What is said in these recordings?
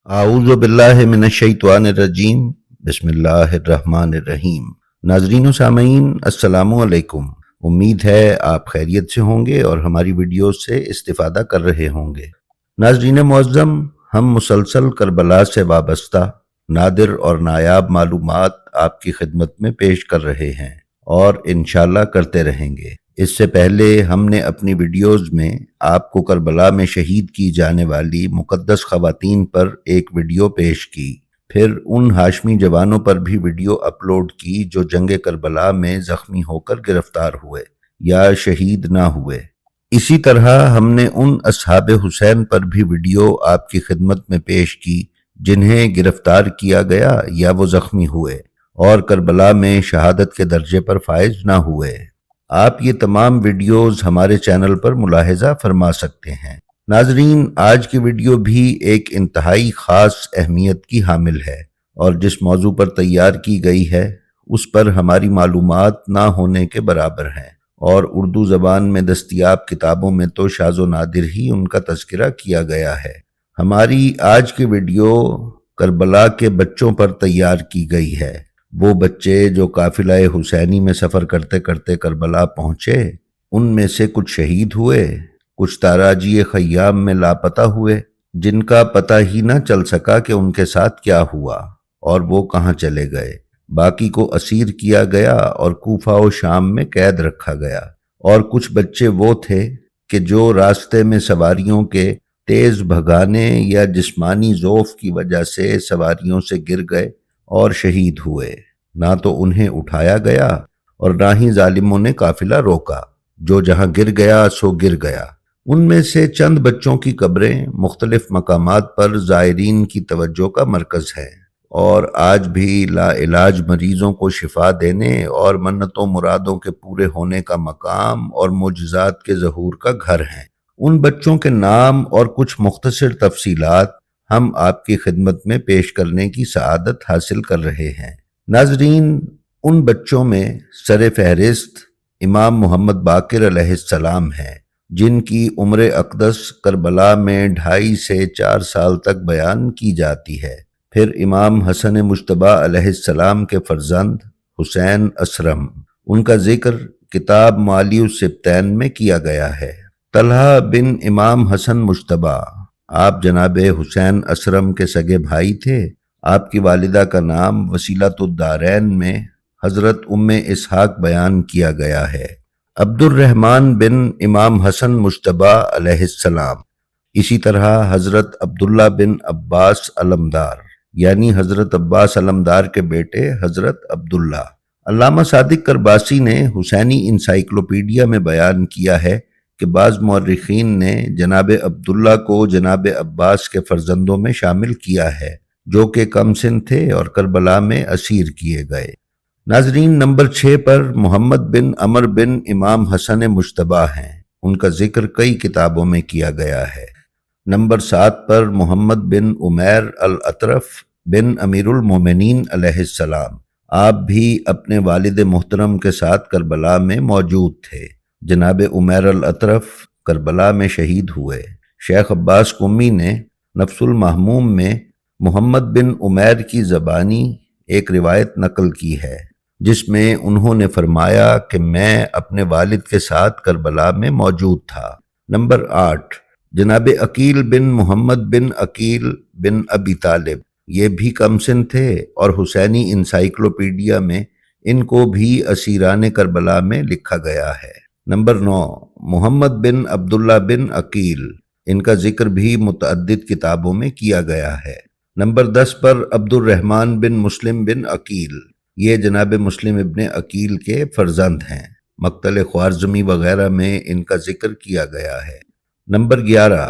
اعوذ باللہ من الشیطان الرجیم بسم اللہ الرحمن الرحیم۔ ناظرین و سامعین السلام علیکم۔ امید ہے آپ خیریت سے ہوں گے اور ہماری ویڈیوز سے استفادہ کر رہے ہوں گے۔ ناظرین معظم، ہم مسلسل کربلا سے وابستہ نادر اور نایاب معلومات آپ کی خدمت میں پیش کر رہے ہیں اور انشاءاللہ کرتے رہیں گے۔ اس سے پہلے ہم نے اپنی ویڈیوز میں آپ کو کربلا میں شہید کی جانے والی مقدس خواتین پر ایک ویڈیو پیش کی، پھر ان ہاشمی جوانوں پر بھی ویڈیو اپلوڈ کی جو جنگ کربلا میں زخمی ہو کر گرفتار ہوئے یا شہید نہ ہوئے۔ اسی طرح ہم نے ان اصحاب حسین پر بھی ویڈیو آپ کی خدمت میں پیش کی جنہیں گرفتار کیا گیا یا وہ زخمی ہوئے اور کربلا میں شہادت کے درجے پر فائز نہ ہوئے۔ آپ یہ تمام ویڈیوز ہمارے چینل پر ملاحظہ فرما سکتے ہیں۔ ناظرین، آج کی ویڈیو بھی ایک انتہائی خاص اہمیت کی حامل ہے اور جس موضوع پر تیار کی گئی ہے اس پر ہماری معلومات نہ ہونے کے برابر ہیں، اور اردو زبان میں دستیاب کتابوں میں تو شاذ و نادر ہی ان کا تذکرہ کیا گیا ہے۔ ہماری آج کی ویڈیو کربلا کے بچوں پر تیار کی گئی ہے۔ وہ بچے جو قافلہ حسینی میں سفر کرتے کرتے کربلا پہنچے، ان میں سے کچھ شہید ہوئے، کچھ تاراجی خیام میں لاپتہ ہوئے، جن کا پتہ ہی نہ چل سکا کہ ان کے ساتھ کیا ہوا اور وہ کہاں چلے گئے۔ باقی کو اسیر کیا گیا اور کوفہ و شام میں قید رکھا گیا، اور کچھ بچے وہ تھے کہ جو راستے میں سواریوں کے تیز بھگانے یا جسمانی ضعف کی وجہ سے سواریوں سے گر گئے اور شہید ہوئے۔ نہ تو انہیں اٹھایا گیا اور نہ ہی ظالموں نے قافلہ روکا، جو جہاں گر گیا سو گر گیا۔ ان میں سے چند بچوں کی قبریں مختلف مقامات پر زائرین کی توجہ کا مرکز ہیں اور آج بھی لا علاج مریضوں کو شفا دینے اور منتوں مرادوں کے پورے ہونے کا مقام اور معجزات کے ظہور کا گھر ہیں۔ ان بچوں کے نام اور کچھ مختصر تفصیلات ہم آپ کی خدمت میں پیش کرنے کی سعادت حاصل کر رہے ہیں۔ ناظرین، ان بچوں میں سر فہرست امام محمد باقر علیہ السلام ہیں، جن کی عمر اقدس کربلا میں 2.5 سے 4 سال تک بیان کی جاتی ہے۔ پھر امام حسن مجتبی علیہ السلام کے فرزند حسین اسرم، ان کا ذکر کتاب معالی السبتین میں کیا گیا ہے۔ طلحہ بن امام حسن مجتبی، آپ جناب حسین اسرم کے سگے بھائی تھے۔ آپ کی والدہ کا نام وسیلۃ الدارین میں حضرت ام اسحاق بیان کیا گیا ہے۔ عبد الرحمن بن امام حسن مجتبی علیہ السلام، اسی طرح حضرت عبداللہ بن عباس علمدار، یعنی حضرت عباس علمدار کے بیٹے حضرت عبداللہ۔ علامہ صادق کرباسی نے حسینی انسائیکلوپیڈیا میں بیان کیا ہے کہ بعض مورخین نے جناب عبداللہ کو جناب عباس کے فرزندوں میں شامل کیا ہے، جو کہ کم سن تھے اور کربلا میں اسیر کیے گئے۔ ناظرین، نمبر 6 پر محمد بن عمر بن امام حسن مجتبی ہیں، ان کا ذکر کئی کتابوں میں کیا گیا ہے۔ نمبر 7 پر محمد بن عمیر الاطرف بن امیر المومنین علیہ السلام، آپ بھی اپنے والد محترم کے ساتھ کربلا میں موجود تھے۔ جناب عمیر الاطرف کربلا میں شہید ہوئے۔ شیخ عباس قمی نے نفس المحموم میں محمد بن عمیر کی زبانی ایک روایت نقل کی ہے، جس میں انہوں نے فرمایا کہ میں اپنے والد کے ساتھ کربلا میں موجود تھا۔ نمبر 8، جناب عقیل بن محمد بن عقیل بن ابی طالب، یہ بھی کم سن تھے اور حسینی انسائیکلوپیڈیا میں ان کو بھی اسیران کربلا میں لکھا گیا ہے۔ نمبر 9، محمد بن عبداللہ بن عقیل، ان کا ذکر بھی متعدد کتابوں میں کیا گیا ہے۔ نمبر 10 پر عبد الرحمن بن مسلم بن عقیل، یہ جناب مسلم ابن عقیل کے فرزند ہیں، مقتل خوارزمی وغیرہ میں ان کا ذکر کیا گیا ہے۔ نمبر 11،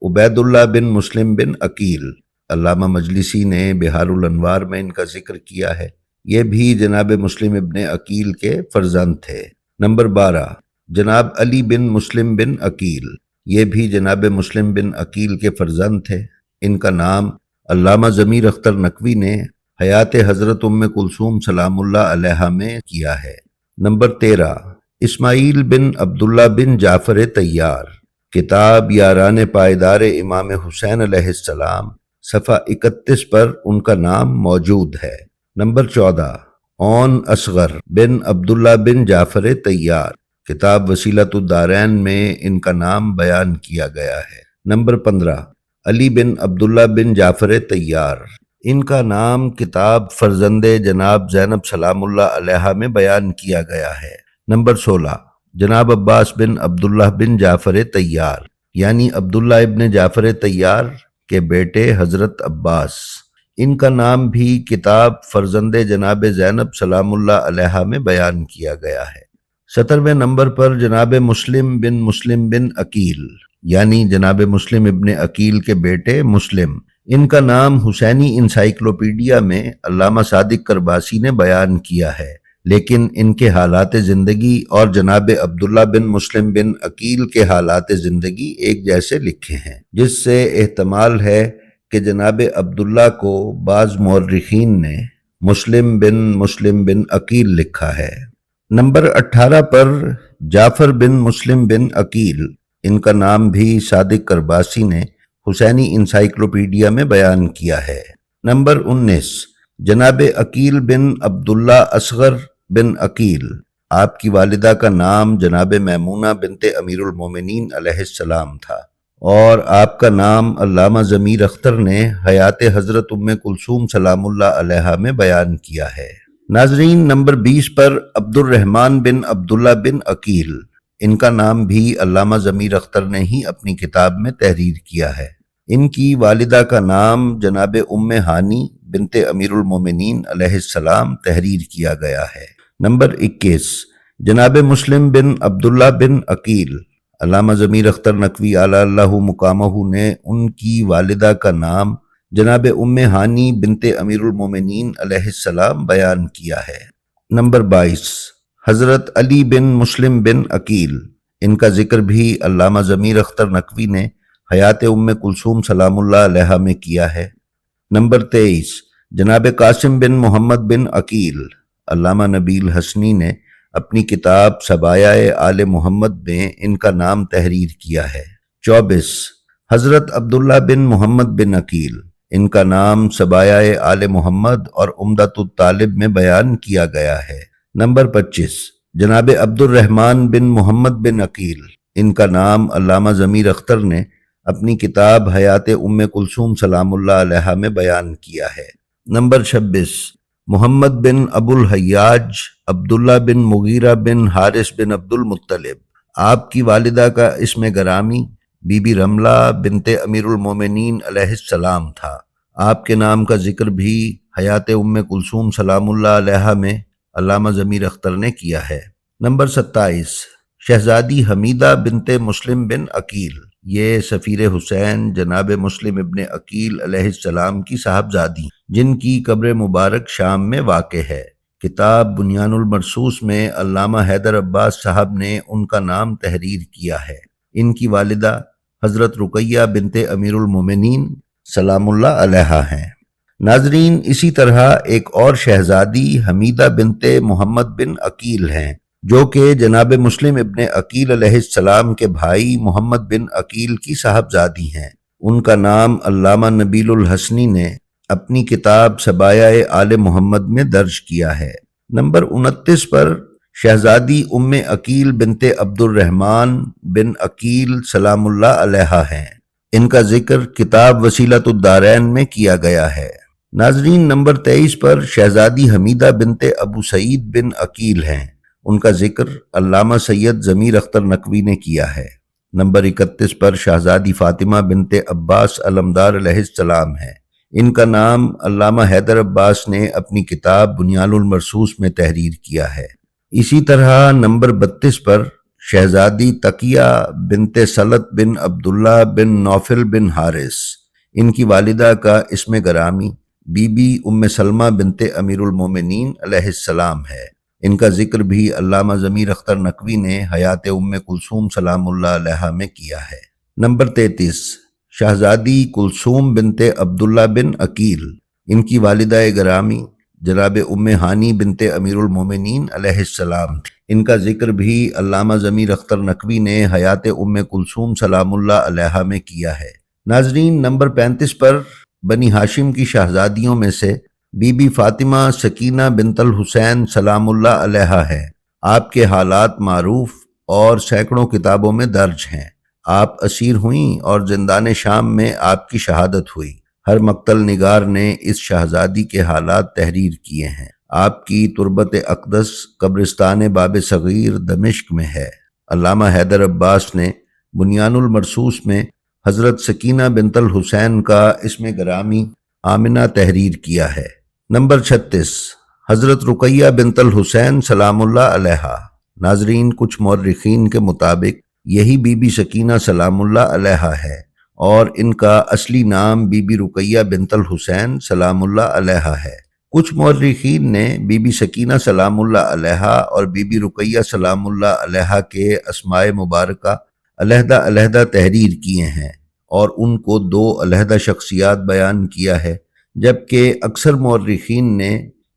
عبید اللہ بن مسلم بن عقیل، علامہ مجلسی نے بہار الانوار میں ان کا ذکر کیا ہے، یہ بھی جناب مسلم ابن عقیل کے فرزند تھے۔ نمبر 12، جناب علی بن مسلم بن عقیل، یہ بھی جناب مسلم بن عقیل کے فرزند تھے۔ ان کا نام علامہ ضمیر اختر نقوی نے حیات حضرت ام کلثوم سلام اللہ علیہا میں کیا ہے۔ نمبر 13، اسماعیل بن عبداللہ بن جعفر طیار، کتاب یاران پائیدار امام حسین علیہ السلام، صفحہ 31 پر ان کا نام موجود ہے۔ نمبر 14، اون اصغر بن عبداللہ بن جعفر طیار، کتاب وسیلۃ الدارین میں ان کا نام بیان کیا گیا ہے۔ نمبر 15، علی بن عبداللہ بن جعفر طیار، ان کا نام کتاب فرزند جناب زینب سلام اللہ علیہا میں بیان کیا گیا ہے۔ نمبر 16، جناب عباس بن عبداللہ بن جعفر طیار، یعنی عبداللہ ابن جعفر طیار کے بیٹے حضرت عباس، ان کا نام بھی کتاب فرزند جناب زینب سلام اللہ علیہا میں بیان کیا گیا ہے۔ 17ویں نمبر پر جناب مسلم بن عقیل، یعنی جناب مسلم ابن عقیل کے بیٹے مسلم، ان کا نام حسینی انسائیکلوپیڈیا میں علامہ صادق کرباسی نے بیان کیا ہے، لیکن ان کے حالات زندگی اور جناب عبداللہ بن مسلم بن عقیل کے حالات زندگی ایک جیسے لکھے ہیں، جس سے احتمال ہے کہ جناب عبداللہ کو بعض مورخین نے مسلم بن عقیل لکھا ہے۔ نمبر 18 پر جعفر بن مسلم بن عقیل، ان کا نام بھی صادق کرباسی نے حسینی انسائیکلوپیڈیا میں بیان کیا ہے۔ نمبر 19، جناب عقیل بن عبداللہ اصغر بن عقیل، آپ کی والدہ کا نام جناب میمونہ بنت امیر المومنین علیہ السلام تھا، اور آپ کا نام علامہ ضمیر اختر نے حیات حضرت ام کلثوم سلام اللہ علیہا میں بیان کیا ہے۔ ناظرین، نمبر 20 پر عبد الرحمن بن عبداللہ بن عقیل، ان کا نام بھی علامہ ضمیر اختر نے ہی اپنی کتاب میں تحریر کیا ہے۔ ان کی والدہ کا نام جناب ام ہانی بنت امیر المومنین علیہ السلام تحریر کیا گیا ہے۔ نمبر 21، جناب مسلم بن عبداللہ بن عقیل، علامہ ضمیر اختر نقوی اعلی اللہ مقامہ نے ان کی والدہ کا نام جناب ام ہانی بنت امیر المومنین علیہ السلام بیان کیا ہے۔ نمبر 22، حضرت علی بن مسلم بن عقیل، ان کا ذکر بھی علامہ ضمیر اختر نقوی نے حیات ام کلثوم سلام اللہ علیہا میں کیا ہے۔ نمبر 23، جناب قاسم بن محمد بن عقیل، علامہ نبیل حسنی نے اپنی کتاب سبایہ آل محمد میں ان کا نام تحریر کیا ہے۔ 24، حضرت عبداللہ بن محمد بن عقیل، ان کا نام سبایہ آل محمد اور عمدۃ الطالب میں بیان کیا گیا ہے۔ نمبر 25، جناب عبد الرحمن بن محمد بن عقیل، ان کا نام علامہ ضمیر اختر نے اپنی کتاب حیات ام کلثوم سلام اللہ علیہا میں بیان کیا ہے۔ نمبر 26، محمد بن ابو الحیاج عبداللہ بن مغیرہ بن حارث بن عبد المطلب، آپ کی والدہ کا اسم گرامی بی بی رملہ بنت امیر المومنین علیہ السلام تھا، آپ کے نام کا ذکر بھی حیات ام کلثوم سلام اللہ علیہا میں علامہ ضمیر اختر نے کیا ہے۔ نمبر 27، شہزادی حمیدہ بنت مسلم بن عقیل، یہ سفیر حسین جناب مسلم ابن عقیل علیہ السلام کی صاحبزادی، جن کی قبر مبارک شام میں واقع ہے۔ کتاب بنیان المرصوص میں علامہ حیدر عباس صاحب نے ان کا نام تحریر کیا ہے۔ ان کی والدہ حضرت رقیہ بنت امیر المومنین سلام اللہ علیہا ہیں۔ ناظرین، اسی طرح ایک اور شہزادی حمیدہ بنت محمد بن عقیل ہیں، جو کہ جناب مسلم ابن عقیل علیہ السلام کے بھائی محمد بن عقیل کی صاحبزادی ہیں۔ ان کا نام علامہ نبیل الحسنی نے اپنی کتاب سبایہ آل محمد میں درج کیا ہے۔ نمبر 29 پر شہزادی ام عقیل بنت عبد الرحمن بن عقیل سلام اللہ علیہا ہیں، ان کا ذکر کتاب وسیلۃ الدارین میں کیا گیا ہے۔ ناظرین، نمبر 23 پر شہزادی حمیدہ بنت ابو سعید بن عقیل ہیں، ان کا ذکر علامہ سید ضمیر اختر نقوی نے کیا ہے۔ نمبر 31 پر شہزادی فاطمہ بنت عباس علمدار علیہ السلام ہے، ان کا نام علامہ حیدر عباس نے اپنی کتاب بنیان المرصوص میں تحریر کیا ہے۔ اسی طرح نمبر 32 پر شہزادی تقیہ بنت سلط بن عبداللہ بن نوفل بن حارث، ان کی والدہ کا اسم گرامی بی بی ام سلمہ بنت امیر المومنین علیہ السلام ہے، ان کا ذکر بھی علامہ ضمیر اختر نقوی نے حیات ام کلثوم سلام اللہ علیہا میں کیا ہے۔ نمبر 33، شہزادی کلثوم بنت عبداللہ بن عقیل، ان کی والدہ گرامی جناب ام ہانی بنت امیر المومنین علیہ السلام تھی، ان کا ذکر بھی علامہ ضمیر اختر نقوی نے حیات ام کلثوم سلام اللہ علیہا میں کیا ہے۔ ناظرین، نمبر 35 پر بنی ہاشم کی شہزادیوں میں سے بی بی فاطمہ سکینہ بنت الحسین سلام اللہ علیہا ہے۔ آپ کے حالات معروف اور سینکڑوں کتابوں میں درج ہیں۔ آپ اسیر ہوئیں اور زندان شام میں آپ کی شہادت ہوئی۔ ہر مقتل نگار نے اس شہزادی کے حالات تحریر کیے ہیں۔ آپ کی تربت اقدس قبرستان باب صغیر دمشق میں ہے۔ علامہ حیدر عباس نے بنیان المرصوص میں حضرت سکینہ بنت الحسین کا اسم گرامی آمنہ تحریر کیا ہے۔ نمبر 36، حضرت رقیہ بنت الحسین سلام اللہ علیہا۔ ناظرین، کچھ مورخین کے مطابق یہی بی بی سکینہ سلام اللہ علیہا ہے اور ان کا اصلی نام بی بی رقیہ بنت الحسین سلام اللہ علیہا ہے۔ کچھ مورخین نے بی بی سکینہ سلام اللہ علیہا اور بی بی رقیہ سلام اللہ علیہا کے اسماء مبارکہ علیحدہ علیحدہ تحریر کیے ہیں اور ان کو دو علیحدہ شخصیات بیان کیا ہے، جبکہ اکثر مورخین نے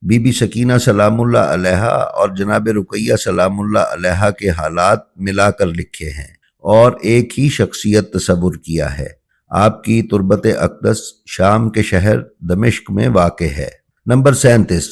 بی بی سکینہ سلام اللہ علیہا اور جناب رقیہ سلام اللہ علیہا کے حالات ملا کر لکھے ہیں اور ایک ہی شخصیت تصور کیا ہے۔ آپ کی تربت اقدس شام کے شہر دمشق میں واقع ہے۔ نمبر 37،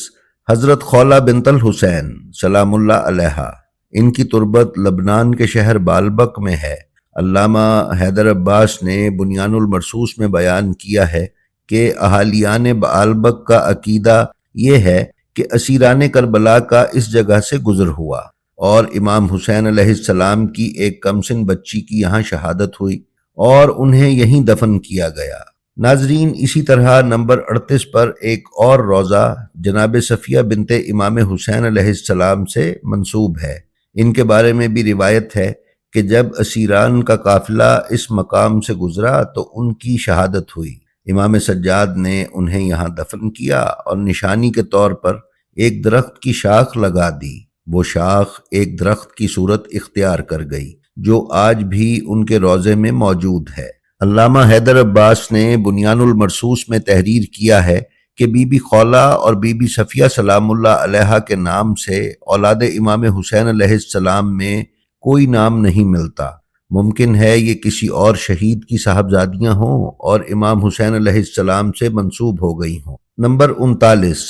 حضرت خولہ بنت الحسین سلام اللہ علیہا۔ ان کی تربت لبنان کے شہر بالبک میں ہے۔ علامہ حیدر عباس نے بنیان المرصوص میں بیان کیا ہے کہ اہالیان بالبک کا عقیدہ یہ ہے کہ اسیران کربلا کا اس جگہ سے گزر ہوا اور امام حسین علیہ السلام کی ایک کمسن بچی کی یہاں شہادت ہوئی اور انہیں یہیں دفن کیا گیا۔ ناظرین، اسی طرح نمبر 38 پر ایک اور روضہ جناب صفیہ بنت امام حسین علیہ السلام سے منسوب ہے۔ ان کے بارے میں بھی روایت ہے کہ جب اسیران کا قافلہ اس مقام سے گزرا تو ان کی شہادت ہوئی۔ امام سجاد نے انہیں یہاں دفن کیا اور نشانی کے طور پر ایک درخت کی شاخ لگا دی۔ وہ شاخ ایک درخت کی صورت اختیار کر گئی جو آج بھی ان کے روضے میں موجود ہے۔ علامہ حیدر عباس نے بنیان المرصوص میں تحریر کیا ہے کہ بی بی خولہ اور بی بی صفیہ سلام اللہ علیہا کے نام سے اولاد امام حسین علیہ السلام میں کوئی نام نہیں ملتا۔ ممکن ہے یہ کسی اور شہید کی صاحبزادیاں ہوں اور امام حسین علیہ السلام سے منسوب ہو گئی ہوں۔ نمبر 39،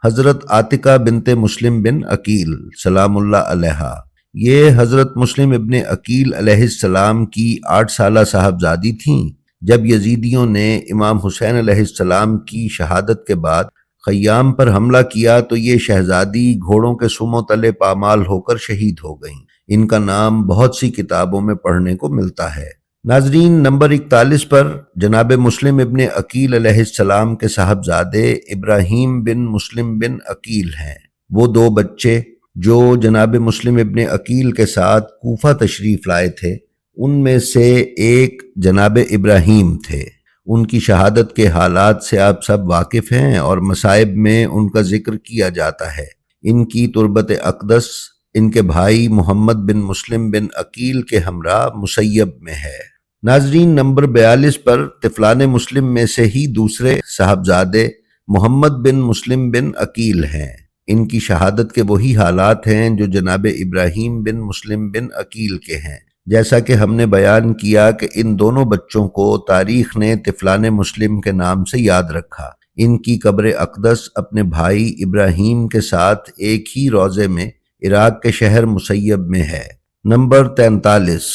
حضرت عاتقہ بنت مسلم بن عقیل سلام اللہ علیہا۔ یہ حضرت مسلم ابن عقیل علیہ السلام کی 8 سالہ صاحبزادی تھیں۔ جب یزیدیوں نے امام حسین علیہ السلام کی شہادت کے بعد خیام پر حملہ کیا تو یہ شہزادی گھوڑوں کے سموں تلے پامال ہو کر شہید ہو گئیں۔ ان کا نام بہت سی کتابوں میں پڑھنے کو ملتا ہے۔ ناظرین، نمبر 41 پر جناب مسلم ابن عقیل علیہ السلام کے صاحبزادے ابراہیم بن مسلم بن عقیل ہیں۔ وہ 2 بچے جو جناب مسلم ابن عقیل کے ساتھ کوفہ تشریف لائے تھے، ان میں سے ایک جناب ابراہیم تھے۔ ان کی شہادت کے حالات سے آپ سب واقف ہیں اور مصائب میں ان کا ذکر کیا جاتا ہے۔ ان کی تربت اقدس ان کے بھائی محمد بن مسلم بن عقیل کے ہمراہ مسیب میں ہے۔ ناظرین، نمبر 42 پر طفلان مسلم میں سے ہی دوسرے صاحبزادے محمد بن مسلم بن عقیل ہیں۔ ان کی شہادت کے وہی حالات ہیں جو جناب ابراہیم بن مسلم بن عقیل کے ہیں۔ جیسا کہ ہم نے بیان کیا کہ ان دونوں بچوں کو تاریخ نے طفلان مسلم کے نام سے یاد رکھا۔ ان کی قبر اقدس اپنے بھائی ابراہیم کے ساتھ ایک ہی روضے میں عراق کے شہر مسیب میں ہے۔ نمبر 43،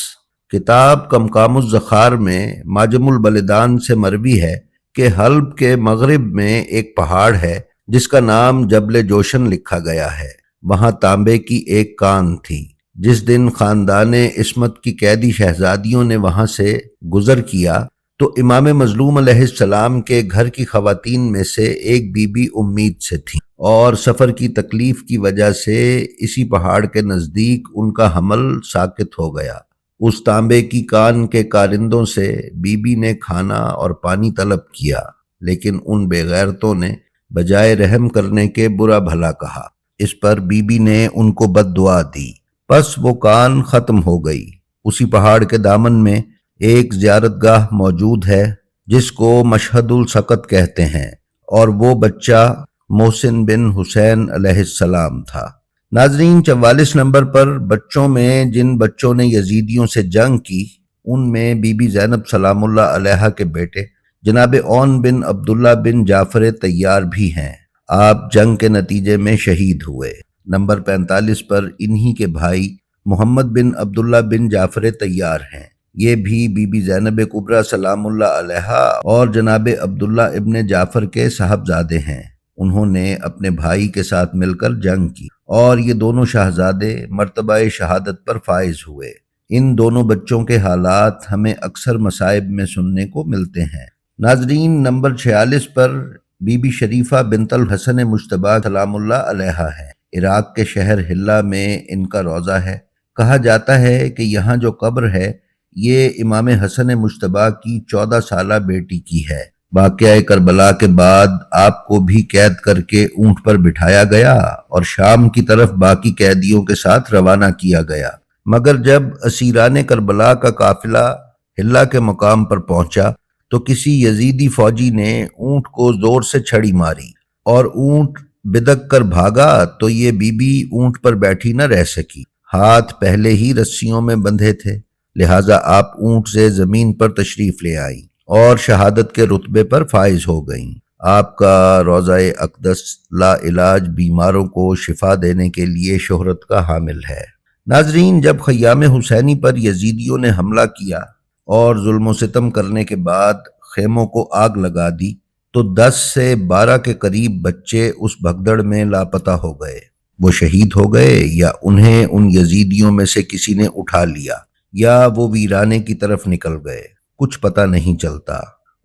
کتاب کمقام الزخار میں ماجم البلدان سے مروی ہے کہ حلب کے مغرب میں ایک پہاڑ ہے جس کا نام جبل جوشن لکھا گیا ہے۔ وہاں تانبے کی ایک کان تھی۔ جس دن خاندان عصمت کی قیدی شہزادیوں نے وہاں سے گزر کیا تو امام مظلوم علیہ السلام کے گھر کی خواتین میں سے ایک بی بی امید سے تھیں اور سفر کی تکلیف کی وجہ سے اسی پہاڑ کے نزدیک ان کا حمل ساقط ہو گیا۔ اس تانبے کی کان کے کارندوں سے بی بی نے کھانا اور پانی طلب کیا، لیکن ان بے غیرتوں نے بجائے رحم کرنے کے برا بھلا کہا۔ اس پر بی بی نے ان کو بد دعا دی، پس وہ کان ختم ہو گئی۔ اسی پہاڑ کے دامن میں ایک زیارت گاہ موجود ہے جس کو مشہد السقط کہتے ہیں، اور وہ بچہ محسن بن حسین علیہ السلام تھا۔ ناظرین، 44 نمبر پر بچوں میں جن بچوں نے یزیدیوں سے جنگ کی ان میں بی بی زینب سلام اللہ علیہا کے بیٹے جناب اون بن عبداللہ بن جعفر طیار بھی ہیں، آپ جنگ کے نتیجے میں شہید ہوئے۔ نمبر 45 پر انہی کے بھائی محمد بن عبداللہ بن جعفر طیار ہیں، یہ بھی بی بی زینب کبریٰ سلام اللہ علیہا اور جناب عبداللہ ابن جعفر کے صاحبزادے ہیں۔ انہوں نے اپنے بھائی کے ساتھ مل کر جنگ کی اور یہ دونوں شہزادے مرتبہ شہادت پر فائز ہوئے۔ ان دونوں بچوں کے حالات ہمیں اکثر مصائب میں سننے کو ملتے ہیں۔ ناظرین، نمبر 46 پر بی بی شریفہ بنت الحسن مجتبیٰ سلام اللہ علیہا ہے۔ عراق کے شہر حلہ میں ان کا روضہ ہے۔ کہا جاتا ہے کہ یہاں جو قبر ہے یہ امام حسن مجتبیٰ کی 14 سالہ بیٹی کی ہے۔ واقعہ کربلا کے بعد آپ کو بھی قید کر کے اونٹ پر بٹھایا گیا اور شام کی طرف باقی قیدیوں کے ساتھ روانہ کیا گیا، مگر جب اسیران کربلا کا قافلہ حلہ کے مقام پر پہنچا تو کسی یزیدی فوجی نے اونٹ کو زور سے چھڑی ماری اور اونٹ بدک کر بھاگا تو یہ بی بی اونٹ پر بیٹھی نہ رہ سکی۔ ہاتھ پہلے ہی رسیوں میں بندھے تھے، لہٰذا آپ اونٹ سے زمین پر تشریف لے آئیں اور شہادت کے رتبے پر فائز ہو گئیں۔ آپ کا روضہ اقدس لا علاج بیماروں کو شفا دینے کے لیے شہرت کا حامل ہے۔ ناظرین، جب خیام حسینی پر یزیدیوں نے حملہ کیا اور ظلم و ستم کرنے کے بعد خیموں کو آگ لگا دی تو 10 سے 12 کے قریب بچے اس بھگدڑ میں لاپتہ ہو گئے۔ وہ شہید ہو گئے یا انہیں ان یزیدیوں میں سے کسی نے اٹھا لیا یا وہ ویرانے کی طرف نکل گئے، کچھ پتہ نہیں چلتا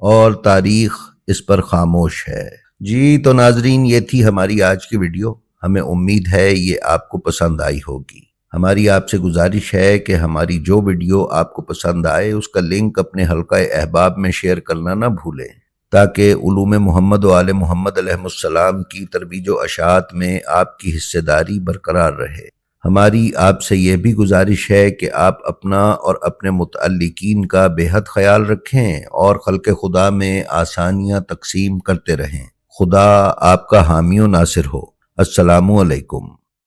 اور تاریخ اس پر خاموش ہے۔ جی تو ناظرین، یہ تھی ہماری آج کی ویڈیو۔ ہمیں امید ہے یہ آپ کو پسند آئی ہوگی۔ ہماری آپ سے گزارش ہے کہ ہماری جو ویڈیو آپ کو پسند آئے اس کا لنک اپنے حلقہ احباب میں شیئر کرنا نہ بھولیں، تاکہ علوم محمد و آل محمد علیہ السلام کی ترویج و اشاعت میں آپ کی حصہ داری برقرار رہے۔ ہماری آپ سے یہ بھی گزارش ہے کہ آپ اپنا اور اپنے متعلقین کا بے حد خیال رکھیں اور خلق خدا میں آسانیاں تقسیم کرتے رہیں۔ خدا آپ کا حامی و ناصر ہو۔ السلام علیکم۔